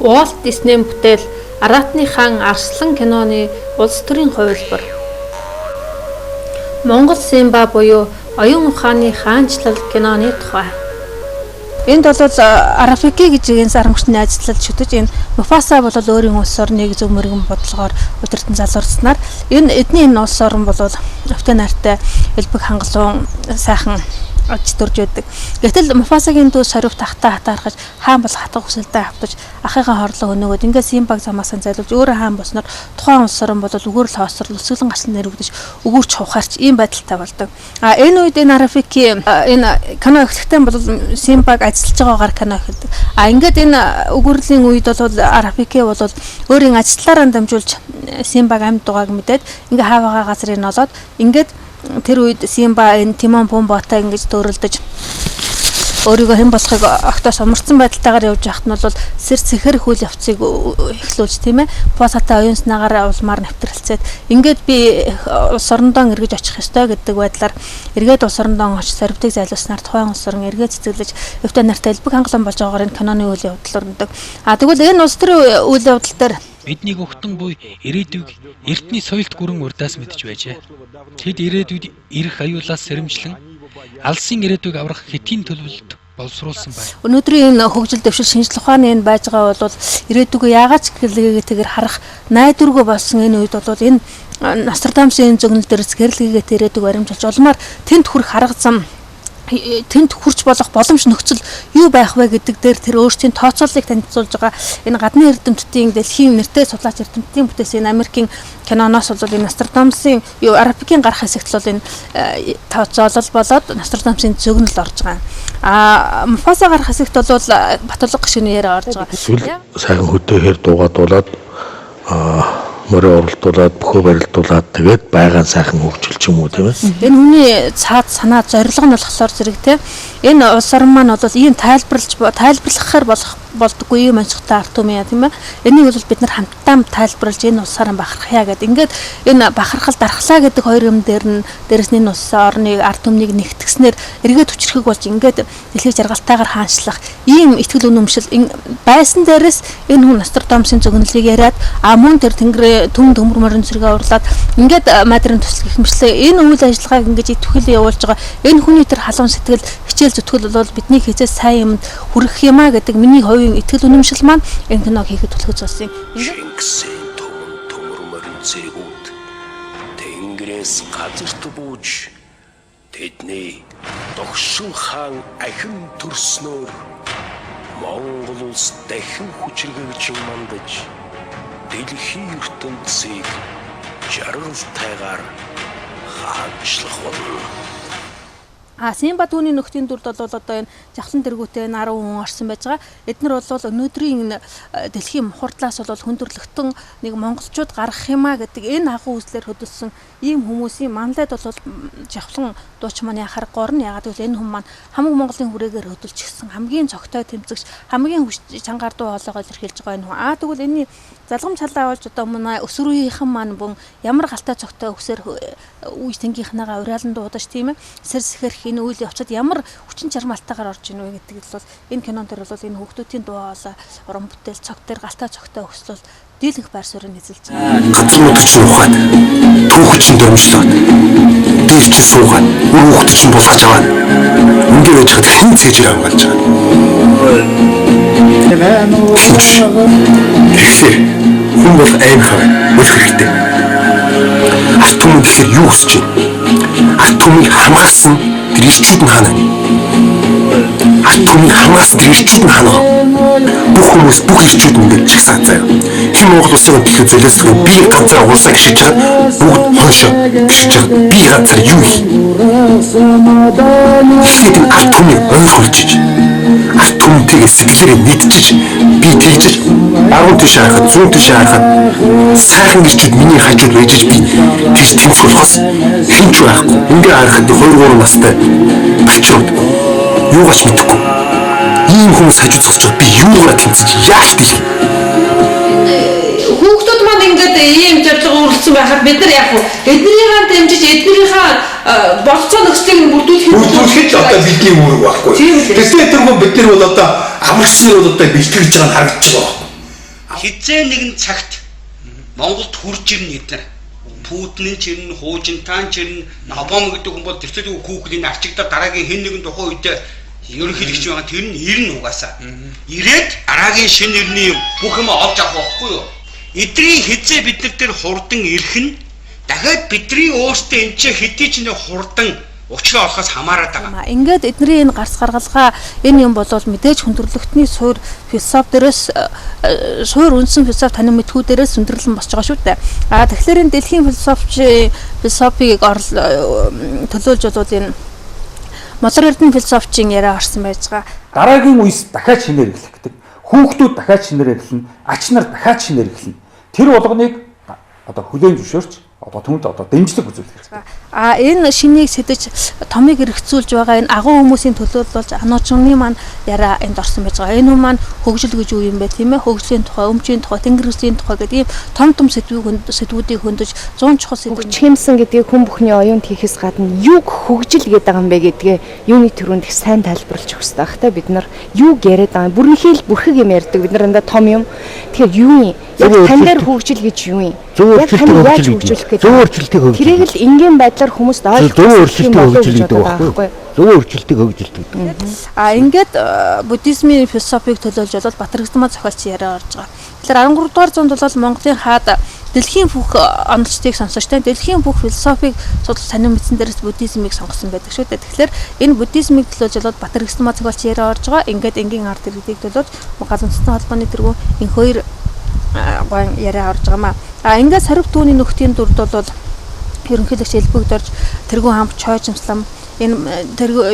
Уолт Диснейн бүтээл Аратны хаан Арслан киноны улс төрийн хувилбар. Монгол Симба буюу Оюун ухааны хаанчлал киноны тухай. Энд бол Арафики гэж энэ сарамгчны ажиллалт шүтэж энэ Муфаса бол өөрийн улс орныг зөв мөргөн бодлогоор удирдан залуурснаар эдний энэ улс орн бол өвтө нартай элбэг хангалуун сайхан аж төрж байдаг. Гэтэл Муфасагийн дүү сорив тахтаа хатаархаж хаан бол хатга хүсэлдээ автаж ахыгаа хорлоо өнөөгд ингээд Симбаг замаасан зайлуулж өөрөө хаан босноор тухайн улс орн бол үгээр л хоосрол өсгөлэн гашлан нэрвдэж өгүүрч хувхаарч ийм байдалтай болдог. Энэ үед энэ Арафики энэ кино эхлэхдээ бол Симбаг ажиллаж байгаагаар кино эхэлдэг. Ингээд энэ өгүүрлийн үед бол Арафики бол өөрийн ажиллаараа дамжуулж Симбаг амьд дугааг мэдээд ингээ хаавгаа газрыг нолоод ингээд тэр үед Симба энэ Тимон Пумбатай ингэж дөөрөлдөж өөрийгөө хэн болохыг огтоос умарсан байдалтайгаар явж байхад нь бол сэр сэхэр хүл явцыг эхлүүлж тийм ээ Пусатай оюунснаагаар улмаар нэвтрэлцээд ингээд би улс орондоо эргэж очих ёстой гэдэг байдлаар эргээд улс орондоо очиж сорвтыг зайлуулснаар тухайн улс орн эргээд цэцэглэж өвтө нартай элбэг хангалуун болж байгаагаар энэ киноны үйл явдал өрнөдөг. Тэгвэл энэ улс төрийн үйл явдал дээр бидний өгтөн буй ирээдүйг эртний соёлт гүрэн урдаас мэдж байжээ. Тэд ирээдүйд ирэх аюулаас сэрэмжлэн алсын ирээдүйг аврах хэтийн төлөвлөлт боловсруулсан байна. Өнөөдрийн энэ хөгжил дэвшил шинжлэх ухааны энэ байж байгаа бол ирээдүгөө яагаад ч гэрлэгээтэйгээр харах найдваргүй болсон энэ үед бол энэ Нострадамсын зөгнөл дээрс гэрлэгээтэй ирээдүг баримжуулж улмаар тэнд хүрэх арга зам тэнд хурж болох боломж нөхцөл юу байх вэ гэдэг дээр тэр өөрсдийн тооцооллыг танилцуулж байгаа энэ гадны эрдэмтдийн дэлхийн нэртэй судлаач эрдэмтдийн бүтээсэн энэ Америкийн киноноос бол энэ Нострадамсын Арафикийн гарах хэсэгт бол энэ тооцоолол болоод Нострадамсын зөгнөл орж байгаа. Муфаса гарах хэсэгт бол Батулга гишүүний яриа орж байгаа. Сайхан хөдөөхээр дуугадуулаад мөрөө оролдуулаад бөхөө барилдуулаад тэгээд байгаан сайхан хөгжүүлч юм уу тийм ээ. Энэ хүний цаад санаа зорилго нь болохоор зэрэг тийм энэ улс орн маань бол ийм тайлбарлахаар болдоггүй юм онцгтой арт юм яа тийм ээ. Энийг бол бид нар хамтдаа тайлбарлаж энэ улсаараа бахархъя гэдэг. Ингээд энэ бахархал дархлаа гэдэг хоёр юм дээрээс энэ улс орныг арт түмнийг нэгтгэснээр эргээд хүчрхэг болж ингээд дэлхийд жаргалтайгаар хаанчлах ийм итгэл үнэмшил байсан дээрээс энэ хүн Нострадамсын зөгнөлийг яриад мөн тэр тэнгэрээ төм төмөр морин зэрэгээ урлаад ингээд мадрын төсөл гихмэрлээ энэ үйл ажиллагааг ингээд итгэл явуулж байгаа энэ хүний тэр халуун сэтгэл хичээл зүтгэл бол бидний хязээ сайн юмд хүрэх юмаа гэдэг миний хувийн итгэл үнэмшил маань энэ киног хийхэд төлөвлөж болсон юм. Шингэсэн төмөр морин зэрэгүүд тэнгэрээс газарт бууж тэдний догшин хаан ахин төрснөөр Монгол улс дахин хүчрхэгж мандаж дэлхийн ертөнцийг жаргалтайгаар хаанчлах болно. Симба түүний нөхдийн дүрд бол одоо энэ жавхлан дэргүүтэй 10 хүн орсон байж байгаа. Эднэр бол өнөөдрийн дэлхийн мухардлаас бол хүндрэлтэн нэг монголчууд гарах юмаа гэдэг энэ агуу үзлээр хөдөлсөн ийм хүмүүсийн манлайд бол жавхлан дууч маань яхаар горн ягаад гэвэл энэ хүн маань хамаг Монголын хүрээгээр хөдөлчихсэн хамгийн цогтой тэмцэгч хамгийн чангаар дуу хоолойгоо илэрхийлж байгаа энэ хүн. Тэгвэл энэний залгамж халаа болж одоо мөн өсвөрийнхэн маань бун ямар галтай цогтой өсөр үеж тэнгийнхнээгаа уриалан дуудаж тийм ээ сэр сэхэрх энэ үйл явцад ямар хүчин чармаалтайгаар орж ийн вэ гэдэг бол энэ кинон дээр бол энэ хүүхдүүдийн дуу хоолой уран бүтээл цог дээр галтай цогтой өсвөл дийлэнх байр суурийг эзэлж байгаа. Газрууд чинь ухаад түүх чинь дөрмжлээд дээр чи суугаад хүүхд чинь булгаж аваад ингээд байж хад хэн цэжээр хамгаалж байгаа. Тэгэхээр хүн бол аимхаа болох хэрэгтэй. Арт түмэн гэхээр юу хүсэж байна? Арт түмнийг хамгаалсан тэр ирчүүд нь хаана? Арт түмнийг хамгаалсан тэр ирчүүд нь хаана? Бүх хүмүүс бүх ирчүүд нь ингэж чагсаад заяа. Хэн Монгол улсын төлөө золиослох би ганцаар улсаа гიშиж байгаа бүгд хоншоо гიშиж байгаа би ганцаар юу хий? Ихэд арт түмнийг ойлгуулж арт түмнтэйгээ сэтгэлээрээ мэдчиж би тэгжиж аргун тийш харахад зүүн тийш харахад сайхан ирчүүд миний хажууд байжж би тийш тэмцэх болохоос хинч байхгүй. Ингээ харахад 2-3 настай бачууд юугаач мэдэхгүй. Ийм хүмүүс хажууд зогсож би юугаар тэмцэж яаж тийх? Хүүхдүүд маань ингээд ийм зорилго үргэлжлэн байхад бид нар яах вэ? Эднэрийгээ дэмжиж эднэрийнхээ болцоо нөхцөлийг бүрдүүлэхэд л одоо бидний үүрэг байхгүй. Тэгвэл тэргүй бид нар бол одоо амарчны бол одоо бэлтгэж байгаа нь харагдаж байгаа. хизээ нэгэн цагт Монголд хурж ирнэ эдгээр. Путин ч ирнэ, Хуужинтан ч ирнэ, Обама гэдэг хүн бол тэрчээд хүүхдийн арчигдаа дараагийн хэн нэгэн тухайн үед ерөнхийлөгч байгаа тэр нь ирнэ угаасаа. Ирээд дараагийн шинэ ирний бүх юм олж авах байхгүй юу? Эдрийн хизээ бид нар тэр хурдан ирэх нь дахиад бидний өөрсдөө энэ ч хэдий ч нэг хурдан учраа олохоос хамаарат байгаа. Ингээд эдний энэ гарц гаргалгаа энэ юм болол мэдээж хүндрэлтний суур философи дээрээс суур үндсэн философи танин мэдхүү дээрээс өндөрлөн босч байгаа шүү дээ. Тэгэхээр энэ дэлхийн философиг төлөөлж болоод энэ Модар эрдэнэ философчин яриа орсон байж байгаа. Дараагийн үеэс дахиад шинээр эхлэх гэдэг. Хүүхдүүд дахиад шинээр эхэлнэ, ач нар дахиад шинээр эхэлнэ. Тэр болгоныг одоо хүлээн зөвшөөрч одоо түнд одоо дэмжлэг үзүүлэх хэрэгтэй. Энэ шинийг сэтэж томыг эргэцүүлж байгаа энэ агуу хүмүүсийн төлөөлөлж ануучны маань яриа энд орсон байж байгаа. Энэ хүн маань хөгжил гэж юу юм бэ тийм ээ? Хөгжлийн тухай, өмчийн тухай, тэнгэр үсгийн тухай гэдэг ийм том сэдвүүдийг хөндөж 100 чухал сэдвүүд хөгжимсэн гэдгийг хүн бүхний оюунд хийхээс гадна юуг хөгжил гэдэг юм бэ гэдгээ юуны төрөнд их сайн тайлбарлаж өгөх хэрэгтэй. Та бид нар юуг яриад байгаа юм? Бүрэнхий л бүрхэг юм ярьдаг. Бид нар том юм. Тэгэхээр юу юм? Яг тань дээр хөгжил гэж юу юм? Яг тань яаж хөгжүүлэх гэдэг. Зөв өөрчлөлтийг хөгжил. Тэрийг л энгийн байдлаар хүмүүст ойлгох юм байхгүй. Зөв өөрчлөлтийг хөгжилт гэдэг. Ингээд буддизмын философиг төлөөлж болоод Батэрэгдмаа зохиолч яриа орж байгаа. Тэгэхээр 13 дугаар зуунд бол Монголын хаад дэлхийн бүх онцлогчдыг сонсож тань дэлхийн бүх философиг судлах танин мэдсэн дээрээс буддизмыг сонгосон байдаг шүү дээ. Тэгэхээр энэ буддизмыг төлөөлж болоод Батэрэгдмаа зохиолч яриа орж байгаа. Ингээд энгийн ард иргэдийг төлөөлж галан үндэстэн холбооны тэргүүн энэ хоёр гоо яриа орж байгаа маа. Ингээд сарив түүний нөхдийн дүрд бол ерөнхийлөгч элбэгдорж тэргүүн хамт чойжмслам энэ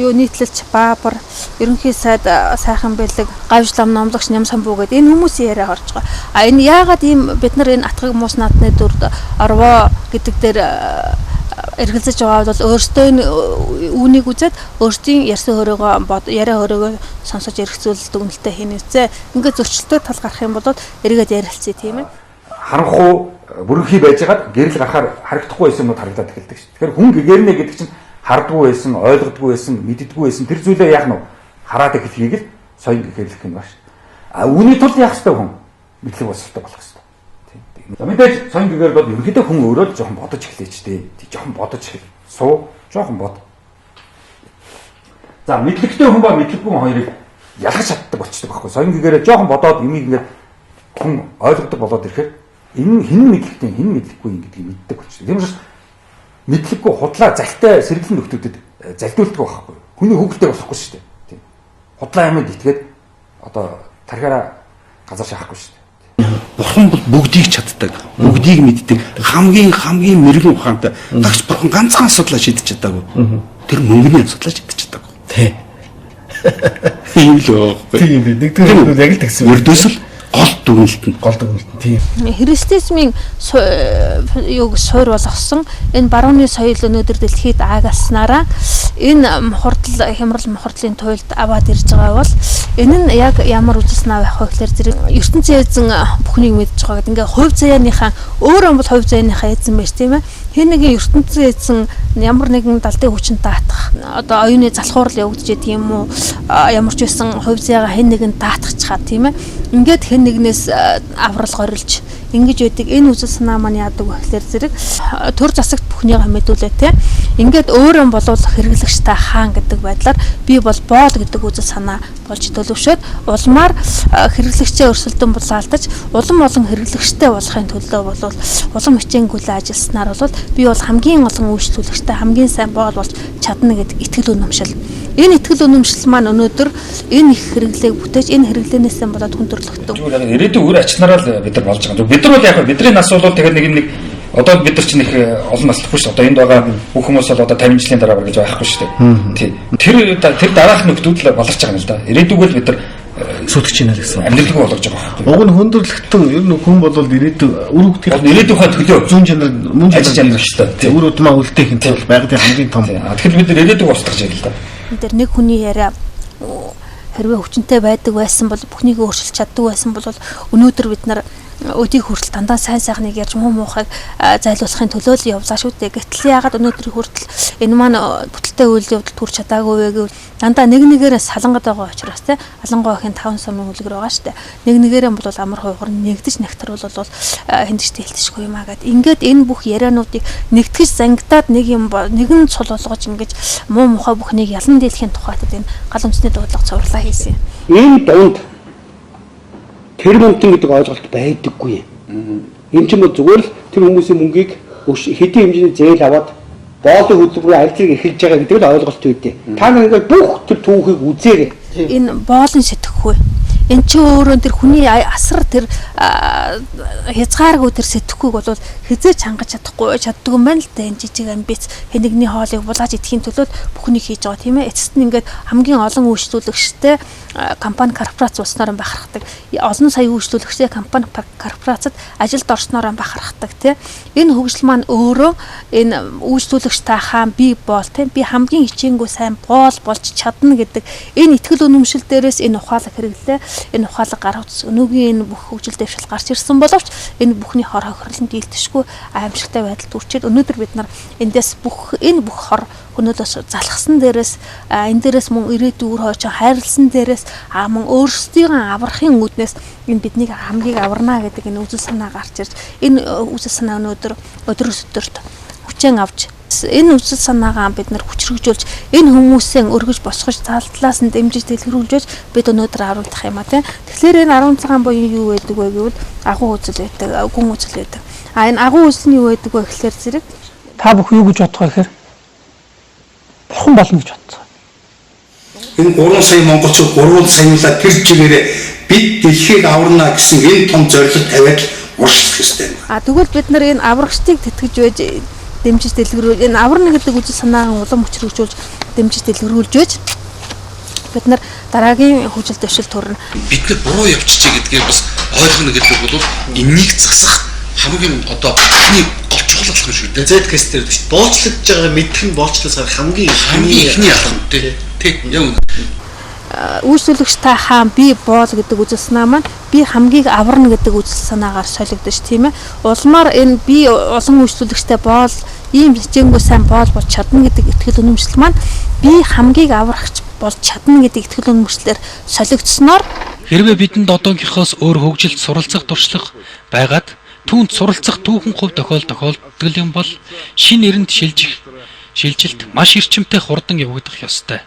юу нийтлэлч баабар ерөнхий сайд сайхан бэлэг гавжлам номлогч нямсан буу гэдэг энэ хүмүүсийн яриа орж байгаа. Энэ яагаад ийм бид нар энэ атгаг муус наадны дүрд орвоо гэдэг дээр эргэлзэж байгаа бол өөртөө үүнийг үзээд өөртөө ярьсан хөрөөгөө яриа хөрөөгөө сонсож эргэцүүлэлт дүгнэлтээ хийнэцээ ингээд зөрчилтэй тал гарах юм бол эргээд ярилцъя тийм ээ. Харанхуу бүрэнхий байж байгаад гэрэл гарахаар харагдахгүй байсан юмуд харагдаад эхэлдэг шүү. Тэгэхээр хүн гэгэрнэ гэдэг чинь хардггүй байсан, ойлгодгүй байсан, мэддэггүй байсан тэр зүйлээ яах нь хараад эхлэхийг л соён гэхэлэх юм байна шүү. Үүний тулд яах ёстой хүн мэдлэг боловсролтой болох ёстой. Тийм. За мэдээж соён гэгээр бол ерөнхийдөө хүн өөрөө л жоохон бодож эхлэе ч дээ. Жоохон бодож эхэл. Суу, жоохон бод. За мэдлэгтэй хүн ба мэдлэггүй хүн хоёрыг ялгаж чаддаг болчихдог байхгүй. Соён гэгээр жоохон бодоод юмыг ингээд хүн ойлгодог болоод ирэхээр энэ хэн мэдлэгтэй хэн мэдлэггүй юм гэдгийг мэддэг болчихдог. Тийм учраас мэдлэггүй худлаа залтай сэргэлэн нөхдөдөд залдуулдаг байхгүй. Хүний хөвгөлтэй болохгүй шүү дээ. Тийм. Худлаа юмд итгээд одоо тархиараа газар шахахгүй шүү дээ. Бурхан бол бүгдийг чаддаг, бүгдийг мэддэг. Хамгийн мэрэгэн ухаантай. Дагч бурхан ганцхан асуудлаа шийдэж чадаагүй. Тэр мөнгөний асуудлаа шийдэж чадаагүй. Тэ. Тийм л оо. Тийм би нэгдүгээр яг л тэгсэн. Өрдөөсөл гол дүгнэлт. Тийм. Христосмын юг суур болгосон энэ барууны соёл өнөөдөр дэлхийд аагаснараа энэ хямрал мохордлын туйлд аваад ирж байгаа бол энэ нь яг ямар үзэснаа байх вэ гэхээр зэрэг ертөнцийн эзэн бүхнийг мэдж байгаа гэдэг ингээ хувь заяаныхаа өөрөө бол хувь заяаныхаа эзэн байж тийм ээ. Хэн нэгэн ертөнцийн эзэн ямар нэгэн далдын хүчин даатах одоо оюуны залхуурал явагдаж байгаа юм уу ямар ч байсан хувь заяагаа хэн нэгэн даатгачхаа тийм ээ. Ингээд хэн нэгнээс аврал горилж ингэж байдаг энэ үзэл санаа маань яадаг вэ гэхээр зэрэг төр засагт бүхнийгээ мэдүүлээ те. Ингээд өөрөө болов хэрэглэгчтэй хаан гэдэг байдлаар би бол боол гэдэг үзэл санаа болж төлөвшөөд улмаар хэрэглэгчээ өрсөлдөн булаалтаж улам олон хэрэглэгчтэй болохын төлөө бол улам хичээнгүйлээ ажилласнаар бол би бол хамгийн олон үйлчлүүлэгчтэй хамгийн сайн боол болж чадна гэдэг итгэл үнэмшил. Энэ итгэл үнэмшил маань өнөөдөр энэ их хэрэглээг бүтээж энэ хэрэглэнээс болоод хүндрэлтдэг. Ирээдүйн үр ачнараа л бид нар болж байгаа. Бид нар бол яг бидний нас бол тэгэхээр нэг одоо бид нар чинь их олон наслахгүй шүү. Одоо энд байгаа бүх хүмүүс бол одоо 50 жилийн дараа гэж байхгүй шүү дээ. Тэр дараах нөхдүүд л болорч байгаа юм л да. Ирээдүйгөө бид нар сүйтгэж байна л гэсэн. Амьдралгүй болгож байгаа байхгүй. Уг нь хүндрэлтэн ер нь хүн бол ирээдүйн төлөө зүүн чанар мөн чанар шүү дээ. Үр удмаа үлдээх юм бол байгалийн хамгийн том. Тэгэхээр бид нар ирээдүйг устгах юм л да. Тэр нэг хүний яриа хэрвээ хүчнтэй байдаг байсан бол бүхнийг өөрчилж чаддаг байсан бол өнөөдөр бид нар өдийг хүртэл дандаа сайн сайхныг ярьж муу муухайг зайлуулахын төлөө л явлаа шүү дээ. Гэтэл яагаад өнөөдөр хүртэл энэ маань бүтэлтэй үйл явдал төрч чадаагүй вэ гэвэл дандаа нэг нэгээрээ салангад байгаа учраас те алангой охин 5 сумын үлгэр байгаа шүү дээ. Нэг нэгээрээ бол амар хойгор нэгдэж нягтар бол хэндэж тэлтэшгүй юм аа гэд. Ингээд энэ бүх яриануудыг нэгтгэж зангидаад нэгэн цул болгож ингэж муу мухай бүхнийг ялан дийлэхийн тухайд энэ гал үндэсний дуудлага цувралаа хийсэн. Энэ дунд тэр мөнгөн гэдэг ойлголт байдаггүй. Энэ ч юм уу зүгээр л тэр хүмүүсийн мөнгийг хэдийн хэмжээний зээл аваад боолын хөдөлгөөрөөр альцыг эхэлж байгаа гэдэг л ойлголт үүдээ. Та нар ингээд бүх тэр түүхийг үзээрэй. Энэ боолон сэтгэхгүй. Эн чи өөрөө тэр хүний асар тэр хязгааргүй тэр сэтгэхүйг бол хизээч хангаж чаддгүй юм байна л да. Энэ жижиг амбиц хэнэгний хоолыг булааж идэхийн төлөө бүхнийг хийж байгаа тийм ээ. Эцэст нь ингээд хамгийн олон үйлчлүүлэгчтэй компани корпорац болсноор бахархдаг. Олон сая үйлчлүүлэгчтэй компани корпорацад ажилд орсноор бахархдаг тийм. Энэ хөгжил маань өөрөө энэ үйлчлүүлэгч та хаан би боол тийм би хамгийн хичээнгүй сайн боол болж чадна гэдэг энэ итгэл үнэмшил дээрээс энэ ухаалаг хэрэглээ. Энэ ухаалаг гар утас өнөөгийн энэ бүх хөгжил дэвшил гарч ирсэн боловч энэ бүхний хор хохирлон дийлдэшгүй аимшигтай байдалд үрчээд өнөөдөр бид нар эндээс энэ бүх хор өнөөдөөс залхсан дээрээс энэ дээрээс мөн ирээдүйн хойч хайрлсан дээрээс мөн өөрсдийн аврахын үүднээс энэ биднийг хамгийн аварна гэдэг энэ үзэл санаа гарч ирж энэ үзэл санаа өнөөдөр өдрөөс өдөрт хүчээр авч энэ үзэл санаагаа бид нар хүчрхжүүлж энэ хүмүүсийн өргөж босгож талаас нь дэмжиж дэлгэрүүлж бид өнөөдөр харуулах юм а тийм. Тэгэхээр энэ 10 цагаан буюу юу байдаг вэ гэвэл агуу үзэл байдаг, гүн үзэл байдаг. Энэ агуу үзэл нь юу байдаг вэ гэхээр зэрэг та бүх юу гэж бодох вэ гэхээр бурхан болно гэж бодсон. Энэ 3 сая монголчууд 3 саяулаа тэр чигээрээ бид дэлхийг аварна гэсэн энэ том зорилго тавиад урших хэрэгтэй. Тэгвэл бид нар энэ аврагчдыг тэтгэж байж дэмжиж дэлгэрүүлж энэ аварна гэдэг үзэл санаагаа улам хүчрхжүүлж дэмжиж дэлгэрүүлж байж бид нар дараагийн хөгжил дэвшил төрнө. Бид нар буруу явчихжээ гэдгийг бас ойлгоно гэдэг бол энэнийг засах хамгийн одоо ихний гол чухал алхам шүү дээ. Зэдкэс дээр доочлогдож байгаа мэдэх нь боолчлосоор хамгийн ихний алхам тийм яг үйлчлүүлэгч та хаан би боол гэдэг үзэл санаа маань би хамгийн аварна гэдэг үзэл санаагаар солигдож тийм ээ. Улмаар энэ би олон үйлчлүүлэгчтэй боол ийм хичээнгүй сайн боол болж чадна гэдэг итгэл үнэмшил маань би хамгийн аврагч болж чадна гэдэг итгэл үнэмшлээр солигдсноор хэрвээ бидэнд одоогийнхоос өөр хөгжилд суралцах туршлага байгаад түүнд суралцах түүхэн хувь тохиолдол юм бол шин нэрэнд шилжилт маш эрчимтэй хурдан явагдах ёстой.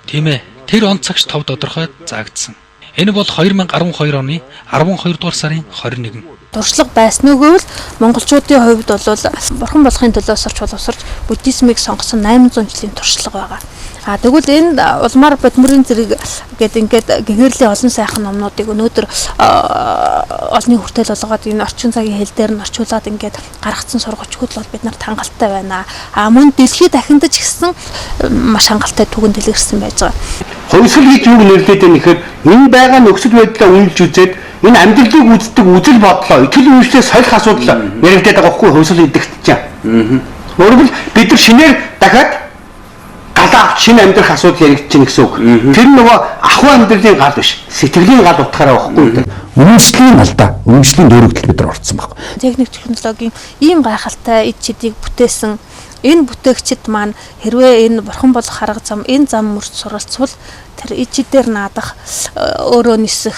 Тийм ээ. Тэр он цагт тав тодорхой заагдсан. Энэ бол 2012 оны 12 дугаар сарын 21. Туршлага байснуугүй л монголчуудын хувьд бол бурхан болохын төлөө сурч боловсрч буддизмыг сонгосон 800 жилийн туршлага байгаа. Тэгвэл энэ улмаар бодмөрийн зэрэг ингээд гэгэрлийн олон сайхан номнуудыг өнөөдөр олонний хүртэл болгоод энэ орчин цагийн хэл дээр нь орчуулад ингээд гаргацсан сургуучгууд бол бид нарт хангалттай байна. Мөн дэлхийд дахиндаж гисэн маш хангалттай түгэнд дэлгэрсэн байж байгаа. Хувьсгал гэж юу нэрлэдэг вэ гэхээр энэ байгаа нөхцөл байдлаа үнэлж үзээд энэ амьдралыг үздэг үзэл бодлоо итгэл үнэмшлээ солих асуудал яригдаад байгаа хгүй хувьсгал гэдэгт чинь. Өөрөөр хэлбэл бид нар шинээр дахиад галаа шинэ амьдрах асуудал яригдж чинь гэсэн үг. Тэр нөгөө ахуй амьдралын гал биш сэтгэлийн гал утгаараа байхгүй. Үнэмшлийн алдаа, үнэмшлийн дөрөвдөл бид нар орцсон баг. Техник технологийн ийм гайхалтай эд чидийг бүтээсэн энэ бүтээгчид маань хэрвээ энэ бурхан болох харга зам энэ зам мөрч суралцвал тэр эд чидээр наадах өөрөө нисэх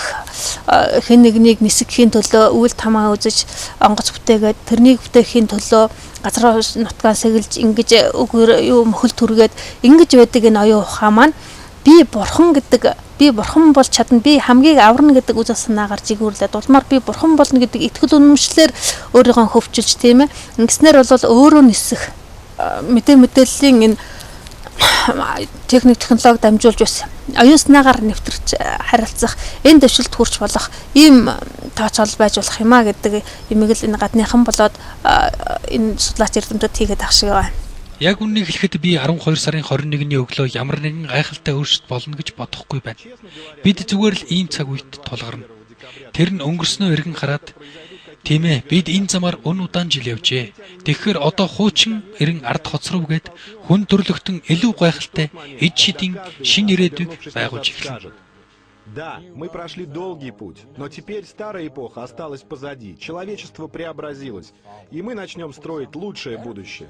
хэн нэгнийг нисгэхийн төлөө үйл тамаа үзэж онгоц бүтээгээд тэрнийг бүтээхийн төлөө газар нутгаа сэгэлж ингэж өгөр юу мөхөл түргээд ингэж байдаг энэ оюун ухаан маань би бурхан бол чадна би хамгийн аварна гэдэг үзэл санаагаар жигүүрлээд улмаар би бурхан болно гэдэг итгэл үнэмшлэр өөрийгөө хөвчилж тийм ээ ингэснээр бол өөрөө нисэх мэдээллийн энэ техник технологи дамжуулж бас оюун санаагаар нэвтэрч харилцах энэ дэвшилт хүрч болох ийм тооцоол байж болох юм а гэдэг юмыг л энэ гадныхан болоод энэ судлаач эрдэмтэд хийгээд ах шиг байна. Яг үннийг хэлэхэд би 12 сарын 21-ний өглөө ямар нэгэн гайхалтай өөрчлөлт болно гэж бодохгүй байна. Бид зүгээр л ийм цаг үед тулгарна. Тэр нь өнгөрснөө эргэн хараад тийм ээ бид энэ замаар өн удаан жил явжээ. Тэгэхээр одоо хуучин эрен ард хоцров гэд хүн төрлөختөн илүү гайхалтай эд шидийн шин ирээдүйг байгуулж эхэлнэ. Да, мы прошли долгий путь, но теперь старая эпоха осталась позади, человечество преобразилось, и мы начнем строить лучшее будущее.